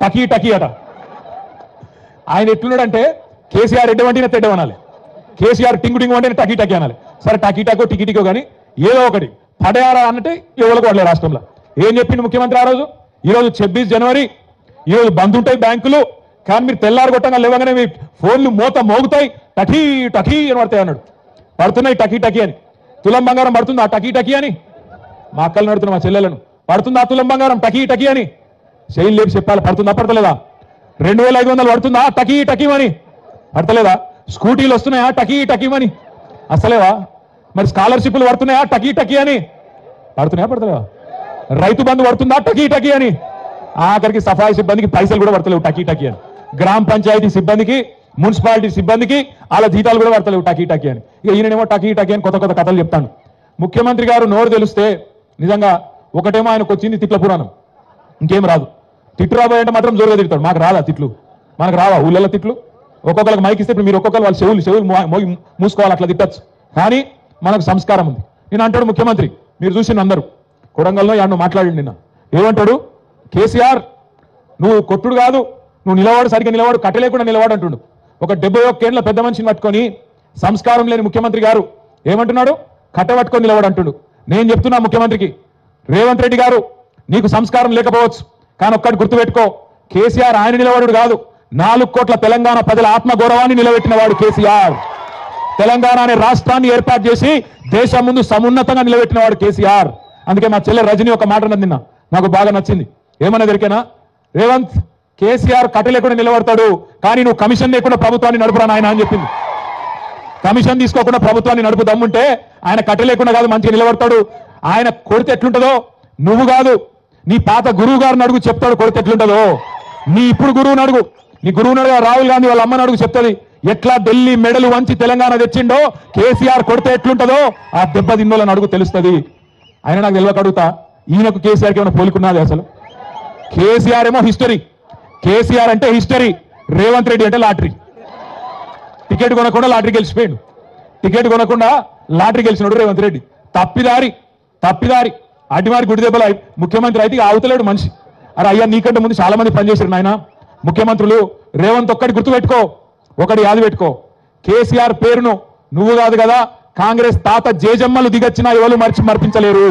టకీ టకీ అట. ఆయన ఎట్లున్నాడంటే కేసీఆర్ ఎడ్డవంటిన తెడ్డవనాలి, కేసీఆర్ టింగు టింగు అంటే టకీ టకీ అనాలి. సరే టకీ టకో టికీ టికో కానీ ఏదో ఒకటి పడేయారా అన్నట్టే ఎవరికి పడలేదు రాష్ట్రంలో. ఏం చెప్పింది ముఖ్యమంత్రి ఆ రోజు? ఈరోజు 26 జనవరి, ఈరోజు బంద్ ఉంటాయి బ్యాంకులు, కానీ మీరు తెల్లారు కొట్టంగా లేవగానే మీ ఫోన్లు మోత మోగుతాయి, టకీ టకీ అని పడతాయి అన్నాడు. పడుతున్నాయి టకీ టకీ అని. తులం బంగారం పడుతుంది ఆ టకీ టకీ అని. మా అక్కలు నడుతున్నా మా చెల్లెలను, పడుతుందా తులం బంగారం టకీ టకీ అని? శైలి లేపు చెప్పాలి, పడుతుందా పడతలేదా? 2500 పడుతుందా టకీ టకీమని? పడతలేదా? స్కూటీలు వస్తున్నాయా టకీ టకీమని? అసలేవా? మరి స్కాలర్షిప్లు పడుతున్నాయా టకీ టకీ అని? పడుతున్నాయా పడతలేవా? రైతు బంధు పడుతుందా టకీ టకీ అని? ఆఖరికి సఫాయి సిబ్బందికి పైసలు కూడా పడతలేవు టకీ టకీ అని. గ్రామ పంచాయతీ సిబ్బందికి, మున్సిపాలిటీ సిబ్బందికి వాళ్ళ జీతాలు కూడా పడతలేవు టకీ టకీ అని. ఇక ఈయనేమో టకీ టకీ అని కొత్త కొత్త కథలు చెప్తాను. ముఖ్యమంత్రి గారు నోరు తెలిస్తే నిజంగా ఒకటేమో ఆయనకు వచ్చింది తిట్ల పురాణం, ఇంకేం రాదు. తిట్టు రాబోయంటే మాత్రం జోరుగా తిడతాడు. మాకు రాదా తిట్లు? మనకు రావా ఊళ్ళల్లో తిట్లు? ఒక్కొక్కరికి మైక్ ఇస్తే ఇప్పుడు మీరు ఒక్కొక్కరు వాళ్ళ చెవులు మూసుకోవాలి, అట్లా తిట్టచ్చు. కానీ మనకు సంస్కారం ఉంది. నేను అంటాడు ముఖ్యమంత్రి, మీరు చూసిన అందరూ కొడంగల్లో యాడ్ను మాట్లాడండి. నిన్న ఏమంటాడు? కేసీఆర్ నువ్వు కొట్టుడు కాదు, నువ్వు నిలవాడు, సరిగ్గా నిలవాడు, కట్టలేకుండా నిలవాడు అంటుండు. ఒక 71 ఏళ్ల పెద్ద మనిషిని పట్టుకొని సంస్కారం లేని ముఖ్యమంత్రి గారు ఏమంటున్నాడు? కట్టబట్టుకొని నిలవాడు అంటుండు. నేను చెప్తున్నా ముఖ్యమంత్రికి, రేవంత్ రెడ్డి గారు నీకు సంస్కారం లేకపోవచ్చు, కానీ ఒక్కటి గుర్తుపెట్టుకో, కేసీఆర్ ఆయన నిలబడు కాదు, 4 కోట్ల తెలంగాణ ప్రజల ఆత్మగౌరవాన్ని నిలబెట్టిన వాడు కేసీఆర్. తెలంగాణ అనే రాష్ట్రాన్ని ఏర్పాటు చేసి దేశం ముందు సమున్నతంగా నిలబెట్టిన వాడు కేసీఆర్. అందుకే మా చెల్లె రజని ఒక మాట అన్నది నిన్న, నాకు బాగా నచ్చింది. ఏమన్నా దొరికేనా? రేవంత్, కేసీఆర్ కట్ట లేకుండా నిలబడతాడు, కానీ నువ్వు కమిషన్ లేకుండా ప్రభుత్వాన్ని నడుపురా నాయన అని చెప్పింది. కమిషన్ తీసుకోకుండా ప్రభుత్వాన్ని నడుపు దమ్ముంటే ఆయన కట్ట లేకుండా కాదు మంచిగా నిలబడతాడు. ఆయన కొడితే ఎట్లుంటుందో నువ్వు కాదు, నీ పాత గురువు గారిని అడుగు చెప్తాడు కొడితే ఎట్లుంటుందో. నీ ఇప్పుడు గురువుని అడుగు, నీ గురువుని అడుగు, రాహుల్ గాంధీ వాళ్ళ అమ్మని అడుగు చెప్తుంది. ఎట్లా ఢిల్లీ మెడలు వంచి తెలంగాణ తెచ్చిండో కేసీఆర్ కొడితే ఎట్లుంటుందో ఆ దెబ్బ తిన్నోళ్ళని అడుగు తెలుస్తుంది. ఆయన నాకు తెలియక అడుగుతా, ఈయనకు కేసీఆర్కి ఏమైనా పోలికున్నది అసలు? కేసీఆర్ ఏమో హిస్టరీ, కేసీఆర్ అంటే హిస్టరీ, రేవంత్ రెడ్డి అంటే లాటరీ. టికెట్ కొనకుండా లాటరీ గెలిచిపోయాడు, టికెట్ కొనకుండా లాటరీ గెలిచినాడు రేవంత్ రెడ్డి. తప్పిదారి అడ్డిమారి గుడి దెబ్బలు ముఖ్యమంత్రి అయితే ఆవుతలేడు మనిషి. అరే అయ్యా, నీకంటే ముందు చాలా మంది పనిచేశారు నాయన ముఖ్యమంత్రులు. రేవంత్ ఒక్కటి గుర్తుపెట్టుకో, ఒకటి యాది పెట్టుకో, కేసీఆర్ పేరును నువ్వు కాదు కదా, కాంగ్రెస్ తాత జేజమ్మలు దిగచ్చినా ఎవరు మర్పించలేరు.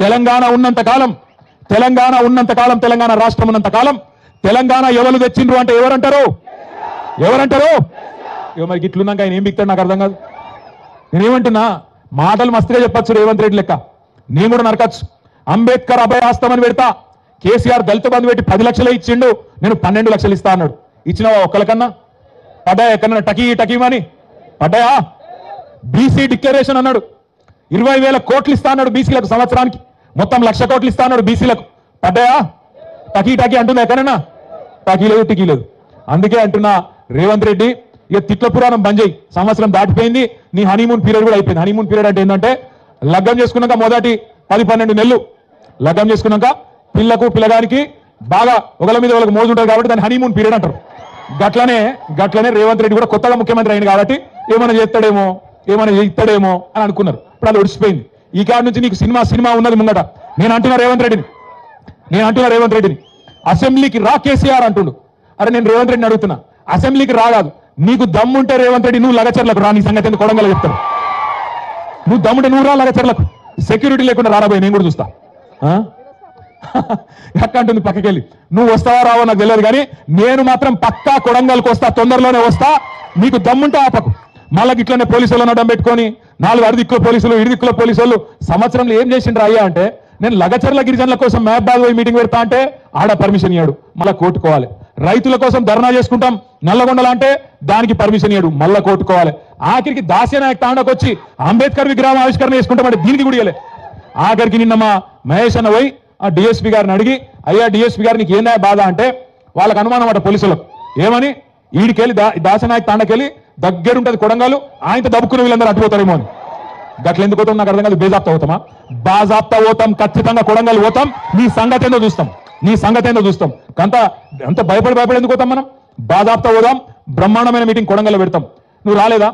తెలంగాణ ఉన్నంత కాలం, తెలంగాణ రాష్ట్రం ఉన్నంత కాలం తెలంగాణ ఎవరు తెచ్చిండ్రు అంటే ఎవరంటారు? మరి ఇట్లున్నాక ఆయన ఏం బిక్తాడు నాకు అర్థం కాదు. నేనేమంటున్నా, మాటలు మస్తుగా చెప్పచ్చు రేవంత్ రెడ్డి లెక్క, నేను కూడా నరకచ్చు. అంబేద్కర్ అభయాస్తమని పెడతా, కేసీఆర్ దళిత బంధు పెట్టి 10 లక్షలే ఇచ్చిండు, నేను 12 లక్షలు ఇస్తా అన్నాడు. ఇచ్చినావా ఒక్కరికన్నా? పడ్డాయా ఎక్కడన్నా టకీమని? పడ్డాయా? బీసీ డిక్లరేషన్ అన్నాడు, 20,000 కోట్లు ఇస్తా అన్నాడు బీసీలకు సంవత్సరానికి, మొత్తం 1,00,000 కోట్లు ఇస్తా అన్నాడు బీసీలకు. పడ్డాయా? టకీ అంటున్నా ఎక్కడైనా? టకీ లేదు. అందుకే అంటున్నా రేవంత్ రెడ్డి, ఇక తిట్ల పురాణం బంద్ చేయి. సంవత్సరం దాటిపోయింది, నీ హనీమూన్ పీరియడ్ కూడా అయిపోయింది. హనీమూన్ పీరియడ్ అంటే ఏంటంటే లగ్గం చేసుకున్నాక మొదటి 10-12 నెలలు లగ్గం చేసుకున్నాక పిల్లగానికి బాగా ఒకళ్ళ మీద ఒకళ్ళకి మోజు ఉంటుంది కాబట్టి దాన్ని హనీమూన్ పీరియడ్ అంటారు. గట్లనే రేవంత్ రెడ్డి కూడా కొత్తగా ముఖ్యమంత్రి అయింది కాబట్టి ఏమైనా చేస్తాడేమో అని అనుకున్నారు. ఇప్పుడు అది ఒడిసిపోయింది. ఈ కాడ నుంచి నీకు సినిమా ఉన్నది ముంగట. నేను అంటున్నా రేవంత్ రెడ్డిని అసెంబ్లీకి రా కేసీఆర్ అంటుండు. అరే నేను రేవంత్ రెడ్డిని అడుగుతున్నా, అసెంబ్లీకి రాగాదు, నీకు దమ్ముంటే రేవంత్ రెడ్డి నువ్వు లగచర్లకు రా, నీ సంగతి ఎందుకు కొడంగల్ చెప్తారు. నువ్వు దమ్ముంటే నువ్వు రా లగచర్లకు, సెక్యూరిటీ లేకుండా రారాబోయే నేను కూడా చూస్తా. ఎక్క అంటుంది పక్కకెళ్ళి, నువ్వు వస్తావా రావో నాకు తెలియదు, కానీ నేను మాత్రం పక్కా కొడంగల్కి వస్తా, తొందరలోనే వస్తా. నీకు దమ్ముంటే ఆపకు. మళ్ళీ ఇట్లనే పోలీసులు అడ్డం పెట్టుకొని 4 అడిదిక్కుల పోలీసులు 7 దిక్కుల పోలీసులు సంవత్సరంలో ఏం చేసిండ్రు అయ్యా అంటే, నేను లగచర్ల గిరిజనుల కోసం మహబాద్ పోయి మీటింగ్ పెడతా అంటే ఆడ పర్మిషన్ ఇయ్యాడు, మళ్ళీ కోర్టుకోవాలి. రైతుల కోసం ధర్నా చేసుకుంటాం నల్లగొండల అంటే దానికి పర్మిషన్ ఇయ్యాడు, మళ్ళీ కోర్టుకోవాలి. ఆఖరికి దాస్యనాయక్ తాండకు వచ్చి అంబేద్కర్ విగ్రహం ఆవిష్కరణ చేసుకుంటామంటే దీనికి కూడా ఇయ్యలే. ఆఖరికి నిన్న మా మహేష్ అన్న పోయి ఆ డిఎస్పీ గారిని అడిగి, అయ్యా డిఎస్పీ గారు నీకు ఏందా బాధ అంటే, వాళ్ళకి అనుమానం అట పోలీసులకు, ఏమని ఈడికెళ్ళి దాసనాయక్ తాండకెళ్ళి దగ్గరుంటది కొడంగల్, ఆయనతో దబ్బుకుని వీళ్ళందరూ అటుపోతారేమో అని. గట్ల ఎందుకు పోతాం నాకు అర్థం కాదు. బాజాప్తా పోతాం, ఖచ్చితంగా కొడంగల్ పోతాం. నీ సంగతి ఏందో చూస్తాం. అంత భయపడి ఎందుకు పోతాం మనం? బాజాప్తా పోదాం, బ్రహ్మాండమైన మీటింగ్ కొడంగల్లో పెడతాం. నువ్వు రాలేదా?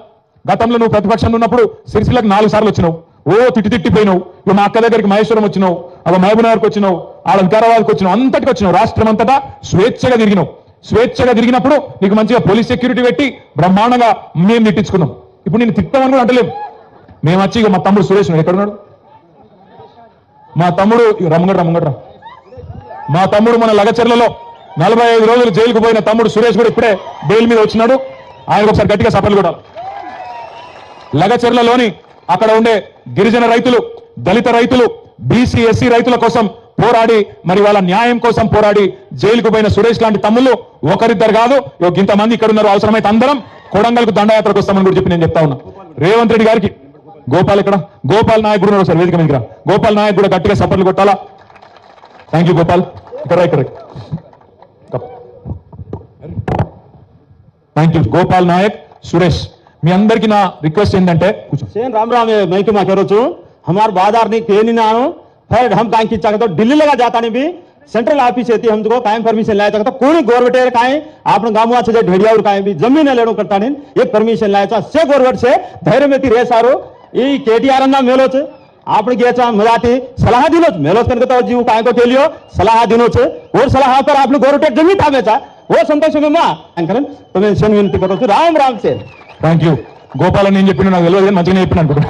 గతంలో నువ్వు ప్రతిపక్షంలో ఉన్నప్పుడు సిరిసిల్లకు 4 సార్లు వచ్చినావు, తిట్టిపోయినావు. ఇప్పుడు మా అక్క దగ్గరికి మహేశ్వరం వచ్చినావు, అలా మహబూబ్నగర్కి వచ్చినావు, ఆడ వికారాబాద్కి వచ్చినావు, అంతటికి వచ్చినావు. రాష్ట్రం అంతటా స్వేచ్ఛగా తిరిగినావు. స్వేచ్ఛగా తిరిగినప్పుడు నీకు మంచిగా పోలీస్ సెక్యూరిటీ పెట్టి బ్రహ్మాండంగా మేము తిట్టించుకున్నాం. ఇప్పుడు నేను తిట్టామని కూడా అంటలేము. మేము వచ్చి ఇక మా తమ్ముడు సురేష్ ఎక్కడున్నాడు? మా తమ్ముడు రమ్మగడ్రా మా తమ్ముడు మన లగచర్లలో 45 రోజులు జైలుకు పోయిన తమ్ముడు సురేష్ కూడా ఇప్పుడే బెయిల్ మీద వచ్చినాడు. ఆయనకు ఒకసారి గట్టిగా సఫలు కూడా. లగచర్లలోని అక్కడ ఉండే గిరిజన రైతులు, దళిత రైతులు, బీసీ ఎస్సీ రైతుల కోసం పోరాడి మరి వాళ్ళ న్యాయం కోసం పోరాడి జైలుకు పోయిన సురేష్ లాంటి తమ్ముళ్ళు ఒకరిద్దరు కాదు, ఇంతమంది ఇక్కడ ఉన్నారు. అవసరమైతే అందరం కొడంగల్కు దండయాత్రకు వస్తామని కూడా చెప్పి నేను చెప్తా ఉన్నా. రేవంత్ రెడ్డి గారికి గోపాల్ ఇక్కడ గోపాల్ నాయక్ కూడా సార్ వేదిక మీద గోపాల్ నాయక్ కూడా గట్టిగా సపోర్ట్లు కొట్టాలా. Thank you Gopal. ఇక్కడ థ్యాంక్ యూ గోపాల్ నాయక్, సురేష్. మీ అందరికీ నా రిక్వెస్ట్ ఏంటంటే राम राम मैं क्यों करो छू हमारे बाजार नहीं के नहीं ना फिर हम कहीं की चाहते तो दिल्ली लगा जाता नहीं भी सेंट्रल ऑफिस है हमको कायम परमिशन लाया चाहता कोई गवर्नमेंट काहे आपने गाँव से ढेड़िया और काहे भी जमीन लेना करता नहीं एक परमिशन लाया से गवर्नमेंट से धैर्य में रे सारो ये केटीआर अन्ना मेलो आपने गया मराठी सलाह दिनोच मेलोच करके तो जीव काय को के लियो सलाह दिनोच और सलाह पर आपने गवर्नमेंट जमीन था बेचा वो संतोष में मां तो मैं शन विनती करो राम राम से థ్యాంక్ యూ. గోపాల్ నేను చెప్పిన నాకు తెలియదు, మంచిగా చెప్పిన అనుకుంటా.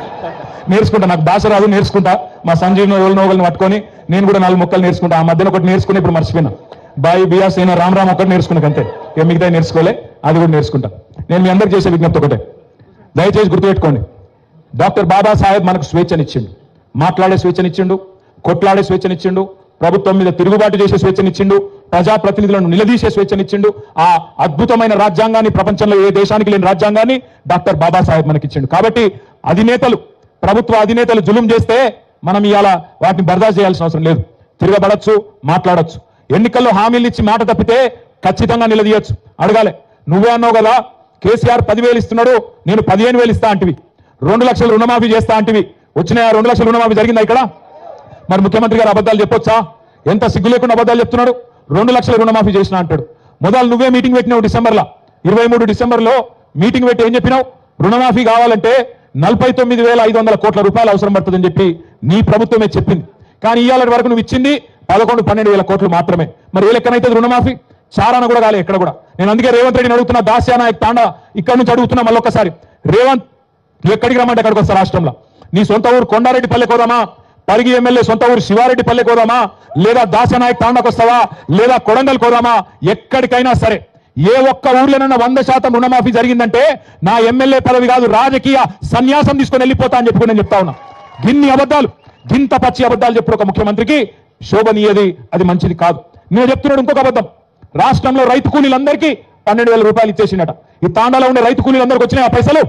నేర్చుకుంటా, నాకు భాష రాదు, నేర్చుకుంటా. మా సంజీవ్ నోగల్ని పట్టుకొని నేను కూడా 4 ముక్కలు నేర్చుకుంటా. ఆ మధ్యన ఒకటి నేర్చుకుని ఇప్పుడు మర్చిపోయినా. బాయి బియాస్ అయినా రామ్ ఒకటి నేర్చుకున్నాక అంతే, ఇక మిగతా నేర్చుకోలే. అది కూడా నేర్చుకుంటా. నేను మీ అందరికి చేసే విజ్ఞప్తి ఒకటే, దయచేసి గుర్తుపెట్టుకోండి. డాక్టర్ బాబాసాహెబ్ మనకు స్వేచ్ఛనిచ్చిండు, మాట్లాడే స్వేచ్ఛనిచ్చిండు, కొట్లాడే స్వేచ్ఛనిచ్చిండు, ప్రభుత్వం మీద తిరుగుబాటు చేసే స్వేచ్ఛనిచ్చిండు, ప్రజాప్రతినిధులను నిలదీసే స్వేచ్ఛనిచ్చిండు. ఆ అద్భుతమైన రాజ్యాంగాన్ని, ప్రపంచంలో ఏ దేశానికి లేని రాజ్యాంగాన్ని డాక్టర్ బాబాసాహెబ్ మనకిచ్చిండు. కాబట్టి ప్రభుత్వ అధినేతలు జులుం చేస్తే మనం ఇవాళ వాటిని బర్దాస్తు చేయాల్సిన అవసరం లేదు. తిరగబడచ్చు, మాట్లాడచ్చు. ఎన్నికల్లో హామీలు ఇచ్చి మాట తప్పితే ఖచ్చితంగా నిలదీయచ్చు, అడగాలి. నువ్వే అన్నావు కదా కేసీఆర్ 10,000 ఇస్తున్నాడు, నేను 15,000 ఇస్తా అంటివి. 2 లక్షల రుణమాఫీ చేస్తా అంటివి. వచ్చిన 2 లక్షల రుణమాఫీ జరిగిందా ఇక్కడ? మరి ముఖ్యమంత్రి గారు అబద్ధాలు చెప్పొచ్చా? ఎంత సిగ్గు లేకుండా అబద్ధాలు చెప్తున్నాడు. 2 లక్షల రుణమాఫీ చేసిన అంటాడు. మొదలు నువ్వే మీటింగ్ పెట్టినావు డిసెంబర్లో, 23 డిసెంబర్లో మీటింగ్ పెట్టి ఏం చెప్పినావు? రుణమాఫీ కావాలంటే 49,500 కోట్ల రూపాయలు అవసరం పడుతుందని చెప్పి నీ ప్రభుత్వమే చెప్పింది. కానీ ఇవాళ వరకు నువ్వు ఇచ్చింది 11-12,000 కోట్లు మాత్రమే. మరి ఏ లెక్కనైతే రుణమాఫీ? చారాన కూడా కాలే ఎక్కడ కూడా. నేను అందుకే రేవంత్ రెడ్డిని అడుగుతున్నా, దాస్యానాయక్ తాండా ఇక్కడ నుంచి అడుగుతున్నా మళ్ళొక్కసారి. రేవంత్ ఎక్కడికి రమ్మంటే ఎక్కడికి వస్తా? రాష్ట్రంలో నీ సొంత ఊరు కొండారెడ్డి పల్లె కోదామా? పరిగి ఎమ్మెల్యే సొంత ఊరు శివారెడ్డి పల్లె కోదామా? లేదా దాస్యానాయక్ తాండాకు వస్తావా? లేదా కొడంగల్ కోదామా? ఎక్కడికైనా సరే ఏ ఒక్క ఊర్లోనైనా 100% రుణమాఫీ జరిగిందంటే నా ఎమ్మెల్యే పదవి కాదు, రాజకీయ సన్యాసం తీసుకొని వెళ్ళిపోతా అని చెప్పి నేను చెప్తా ఉన్నా. గిన్ని అబద్ధాలు, గింత పచ్చి అబద్ధాలు చెప్పిన ఒక ముఖ్యమంత్రికి శోభనీయది, అది మంచిది కాదు. నేను చెప్తున్నాడు ఇంకొక అబద్ధం. రాష్ట్రంలో రైతు కూలీలందరికీ 12,000 రూపాయలు ఇచ్చేసినట. ఈ తాండాలో ఉండే రైతు కూలీలందరికీ వచ్చినాయి ఆ పైసలు.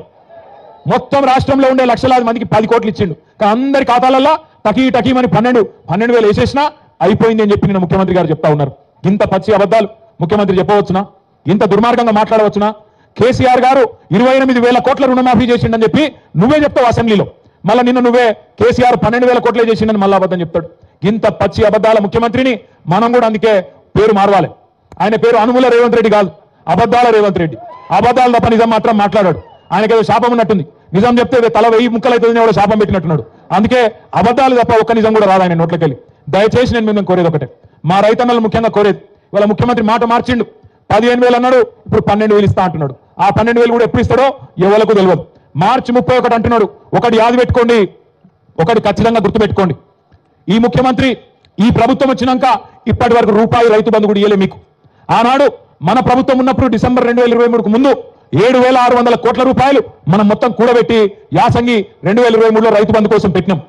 మొత్తం రాష్ట్రంలో ఉండే లక్షలాది మందికి 10 కోట్లు ఇచ్చిండు. కానీ అందరి ఖాతాలలో టకీమని 12,000 వేసేసినా అయిపోయింది అని చెప్పి నేను ముఖ్యమంత్రి గారు చెప్తా ఉన్నారు. ఇంత పచ్చి అబద్ధాలు ముఖ్యమంత్రి చెప్పవచ్చునా? ఇంత దుర్మార్గంగా మాట్లాడవచ్చునా? కేసీఆర్ గారు 28,000 కోట్ల రుణమాఫీ చేసిండని చెప్పి నువ్వే చెప్తావు అసెంబ్లీలో. మళ్ళీ నిన్న నువ్వే కేసీఆర్ 12,000 కోట్లే చేసిండని మళ్ళీ అబద్ధం చెప్తాడు. ఇంత పచ్చి అబద్ధాల ముఖ్యమంత్రిని మనం కూడా అందుకే పేరు మారవాలి. ఆయన పేరు అనుముల రేవంత్ రెడ్డి కాదు, అబద్ధాల రేవంత్ రెడ్డి. అబద్ధాలు తప్ప నిజం మాత్రం మాట్లాడాడు. ఆయనకేదో శాపం ఉన్నట్టుంది. నిజం చెప్తే తల 1000 ముక్కలు అవుతుందని కూడా శాపం పెట్టినట్టున్నాడు. అందుకే అబద్ధాలు తప్ప ఒక్క నిజం కూడా రాదు ఆయన నోట్లకెళ్ళి. దయచేసి నేను మేము కోరేది ఒకటే, మా రైతన్నలు ముఖ్యంగా కోరేది, వాళ్ళ ముఖ్యమంత్రి మాట మార్చిండు. 15,000 అన్నాడు, ఇప్పుడు 12,000 ఇస్తా అంటున్నాడు. ఆ 12,000 కూడా ఎప్పుడు ఇస్తాడో ఎవరికి తెలియదు. మార్చి 31 అంటున్నాడు. ఒకటి యాది పెట్టుకోండి, ఒకటి ఖచ్చితంగా గుర్తుపెట్టుకోండి. ఈ ముఖ్యమంత్రి ఈ ప్రభుత్వం వచ్చినాక ఇప్పటి వరకు రూపాయి రైతు బంధు కూడా ఇయ్యలే మీకు. ఆనాడు మన ప్రభుత్వం ఉన్నప్పుడు డిసెంబర్ 2023కు ముందు 7,600 కోట్ల రూపాయలు మనం మొత్తం కూడబెట్టి యాసంగి 2023లో రైతు బంధు కోసం పెట్టినాం.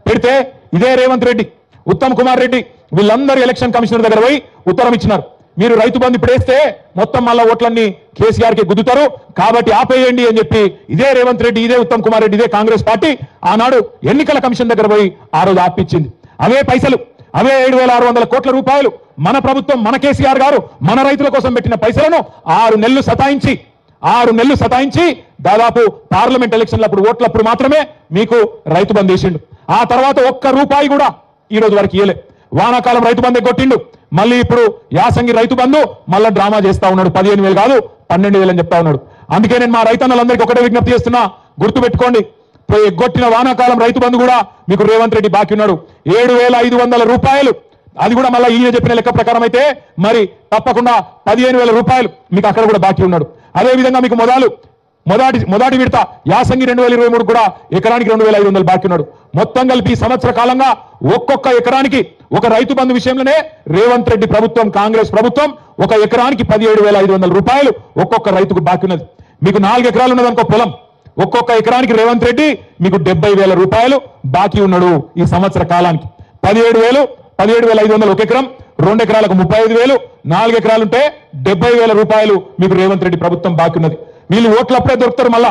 పెడితే ఇదే రేవంత్ రెడ్డి, ఉత్తమ్ కుమార్ రెడ్డి వీళ్ళందరూ ఎలక్షన్ కమిషనర్ దగ్గర పోయి ఉత్తరం ఇచ్చినారు. మీరు రైతు బంధు ఇప్పుడేస్తే మొత్తం మళ్ళా ఓట్లన్నీ కేసీఆర్కి గుద్దుతారు, కాబట్టి ఆపేయండి అని చెప్పి ఇదే రేవంత్ రెడ్డి, ఇదే ఉత్తమ్ కుమార్ రెడ్డి, ఇదే కాంగ్రెస్ పార్టీ ఆనాడు ఎన్నికల కమిషన్ దగ్గర పోయి ఆ రోజు ఆపిచ్చింది. అవే పైసలు, అవే 7,600 కోట్ల రూపాయలు మన ప్రభుత్వం, మన కేసీఆర్ గారు మన రైతుల కోసం పెట్టిన పైసలను 6 నెలలు సతాయించి దాదాపు పార్లమెంట్ ఎలక్షన్లప్పుడు ఓట్లప్పుడు మాత్రమే మీకు రైతు బంధు వేసిండు. ఆ తర్వాత ఒక్క రూపాయి కూడా ఈ రోజు వరకు ఇయ్యలే. వానాకాలం రైతు బంధు కొట్టిండు, మళ్ళీ ఇప్పుడు యాసంగి రైతు బంధు మళ్ళీ డ్రామా చేస్తా ఉన్నాడు. 15,000 కాదు 12,000 అని చెప్తా ఉన్నాడు. అందుకే నేను మా రైతన్నలందరికీ ఒకటే విజ్ఞప్తి చేస్తున్నా, గుర్తుపెట్టుకోండి, ఎగ్గొట్టిన వానాకాలం రైతు బంధు కూడా మీకు రేవంత్ రెడ్డి బాకీ ఉన్నాడు 7,500 రూపాయలు. అది కూడా మళ్ళీ ఈయన చెప్పిన లెక్క ప్రకారం అయితే మరి తప్పకుండా 15,000 రూపాయలు మీకు అక్కడ కూడా బాకీ ఉన్నాడు. అదేవిధంగా మీకు మొదటి విడత యాసంగి 2023 కూడా ఎకరానికి 2,500 బాకీ ఉన్నాడు. మొత్తం కలిపి సంవత్సర కాలంగా ఒక్కొక్క ఎకరానికి ఒక రైతు బంధు విషయంలోనే రేవంత్ రెడ్డి ప్రభుత్వం కాంగ్రెస్ ప్రభుత్వం ఒక ఎకరానికి 17,500 రూపాయలు ఒక్కొక్క రైతుకు బాకీ ఉన్నది. మీకు 4 ఎకరాలు ఉన్నదనుకో పొలం, ఒక్కొక్క ఎకరానికి రేవంత్ రెడ్డి మీకు 70,000 రూపాయలు బాకీ ఉన్నాడు. ఈ సంవత్సర కాలానికి 17,500 ఒక ఎకరం, 2 ఎకరాలకు 35,000, 4 ఎకరాలుంటే 70,000 రూపాయలు మీకు రేవంత్ రెడ్డి ప్రభుత్వం బాకీ ఉన్నది. వీళ్ళు ఓట్లప్పుడే దొరుకుతారు, మళ్ళా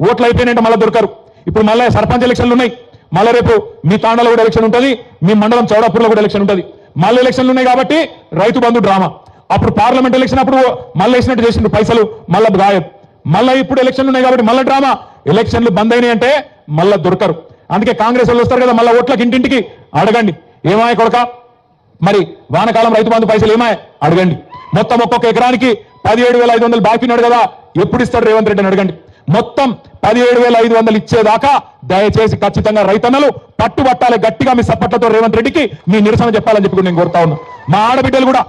ఓట్లు అయిపోయినంటే మళ్ళీ దొరకరు. ఇప్పుడు మళ్ళీ సర్పంచ్ ఎలక్షన్లు ఉన్నాయి, మళ్ళీ రేపు మీ తాండాలో కూడా ఎలక్షన్ ఉంటుంది, మీ మండలం చౌడాపూర్లో కూడా ఎలక్షన్ ఉంటుంది. మళ్ళీ ఎలక్షన్లు ఉన్నాయి కాబట్టి రైతు బంధు డ్రామా. అప్పుడు పార్లమెంట్ ఎలక్షన్ అప్పుడు మళ్ళీ వేసినట్టు చేసిండు పైసలు, మళ్ళీ గాయం. మళ్ళీ ఇప్పుడు ఎలక్షన్లు ఉన్నాయి కాబట్టి మళ్ళీ డ్రామా. ఎలక్షన్లు బంద్ అయినాయి అంటే మళ్ళీ దొరకరు. అందుకే కాంగ్రెస్ వాళ్ళు వస్తారు కదా, మళ్ళీ ఓట్లకి ఇంటింటికి అడగండి ఏమాయ కొడక మరి వానకాలం రైతు బంధు పైసలు ఏమాయ అడగండి. మొత్తం ఒక్కొక్క ఎకరానికి 17,500 బాకీ ఉన్నాడు కదా, ఎప్పుడు ఇస్తాడు రేవంత్ రెడ్డి అని అడగండి. మొత్తం 17,500 ఇచ్చేదాకా దయచేసి ఖచ్చితంగా రైతన్నలు పట్టుబట్టాలి గట్టిగా మీ సప్పట్లతో రేవంత్ రెడ్డికి మీ నిరసన చెప్పాలని చెప్పి నేను కోరుతా ఉన్నా. మా ఆడబిడ్డలు కూడా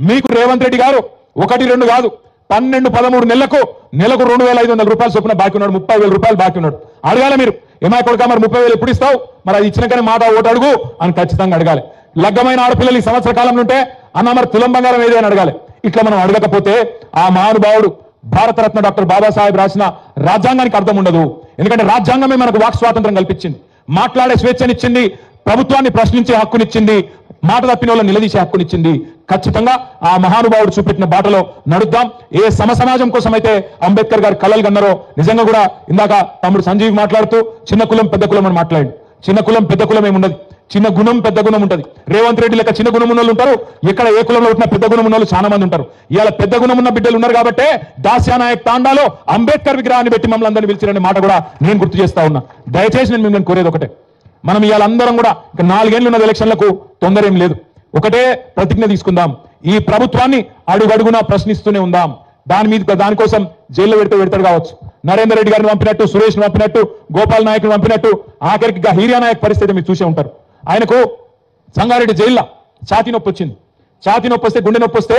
మీకు రేవంత్ రెడ్డి గారు 1-2 కాదు 12-13 నెలలకు 2,500 రూపాయలు చొప్పున బాకీ ఉన్నాడు, 30,000 రూపాయలు బాకీ ఉన్నాడు. అడగాలి మీరు ఏమై కొడుక మరి 30,000 ఎప్పుడు ఇస్తావు, మరి అది ఇచ్చినాకనే మాట ఓటు అడుగు అని ఖచ్చితంగా అడగాలి. లగ్గమైన ఆడపిల్లలు ఈ సంవత్సర కాలంలో ఉంటే అన్న మరి తులం బంగారం ఏది అని అడగాలి. ఇట్లా మనం అడగకపోతే ఆ మహానుభావుడు భారతరత్న డాక్టర్ బాబాసాహెబ్ రాసిన రాజ్యాంగానికి అర్థం ఉండదు. ఎందుకంటే రాజ్యాంగమే మనకు వాక్ స్వాతంత్రం కల్పించింది, మాట్లాడే స్వేచ్ఛనిచ్చింది, ప్రభుత్వాన్ని ప్రశ్నించే హక్కునిచ్చింది, మాట తప్పిన వాళ్ళని నిలదీసే హక్కునిచ్చింది. ఖచ్చితంగా ఆ మహానుభావుడు చూపెట్టిన బాటలో నడుద్దాం. ఏ సమాజం కోసం అయితే అంబేద్కర్ గారు కలలు కన్నారో నిజంగా కూడా ఇందాక తమ్ముడు సంజీవ్ మాట్లాడుతూ చిన్న కులం పెద్ద కులం అని మాట్లాడు. చిన్న కులం పెద్ద కులం ఏమున్నది, చిన్న గుణం పెద్ద గుణం ఉంటుంది. రేవంత్ రెడ్డి లెక్క చిన్న గుణం ఉన్న వాళ్ళు ఉంటారు, ఎక్కడ ఏ కులంలో ఉంటున్న పెద్ద గుణం ఉన్న వాళ్ళు చాలా మంది ఉంటారు. ఇవాళ పెద్ద గుణం ఉన్న బిడ్డలు ఉన్నారు కాబట్టి దాస్యానాయక్ తాండాలో అంబేద్కర్ విగ్రహాన్ని పెట్టి మమ్మల్ని అందరినీ పిలిచిరనే మాట కూడా నేను గుర్తు చేస్తా ఉన్నా. దయచేసి నేను మిమ్మల్ని కోరేది ఒకటే, మనం ఇవాళ అందరం కూడా ఇక 4 ఏళ్ళు ఉన్న ఎలక్షన్లకు తొందర ఏం లేదు. ఒకటే ప్రతిజ్ఞ తీసుకుందాం, ఈ ప్రభుత్వాన్ని అడుగడుగునా ప్రశ్నిస్తూనే ఉందాం. దానికోసం జైల్లో పెడతాడు కావచ్చు, నరేందర్ రెడ్డి గారిని పంపినట్టు, సురేష్ పంపినట్టు, గోపాల్ నాయక్ పంపినట్టు, ఆఖరికి హీరియా నాయక్ పరిస్థితి మీరు చూసే ఉంటారు. ఆయనకు సంగారెడ్డి జైల్లో ఛాతీ నొప్పి వచ్చింది. ఛాతీ నొప్పి వస్తే, గుండె నొప్పి వస్తే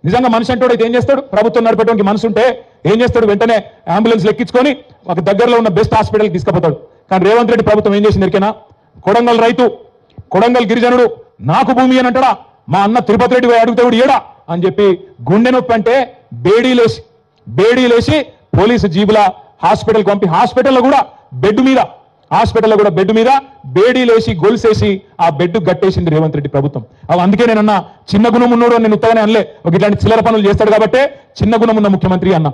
నిజంగా మనిషి అంటూ అయితే ఏం చేస్తాడు, ప్రభుత్వం నడిపేటువంటి మనసు ఉంటే ఏం చేస్తాడు, వెంటనే అంబులెన్స్ ఎక్కించుకొని ఒక దగ్గరలో ఉన్న బెస్ట్ హాస్పిటల్కి తీసుకుపోతాడు. కానీ రేవంత్ రెడ్డి ప్రభుత్వం ఏం చేసింది ఎరికేనా, కొడంగల్ రైతు, కొడంగల్ గిరిజనుడు నాకు భూమి అని అంటాడా, మా అన్న తిరుపతి రెడ్డి అడుగుతాడు ఏడా అని చెప్పి గుండె నొప్పి అంటే బేడీలేసి పోలీసు జీబుల హాస్పిటల్కి పంపి హాస్పిటల్లో కూడా బెడ్ మీద బేడీలేసి గొలుసేసి ఆ బెడ్ గట్టేసింది రేవంత్ రెడ్డి ప్రభుత్వం. అందుకే నేనన్నా చిన్న గుణం ఉన్నోడు అని నేను ఉత్తగానే అనలే, ఒక ఇట్లాంటి చిల్లర పనులు చేస్తాడు కాబట్టి చిన్న గుణం ఉన్న ముఖ్యమంత్రి అన్నా.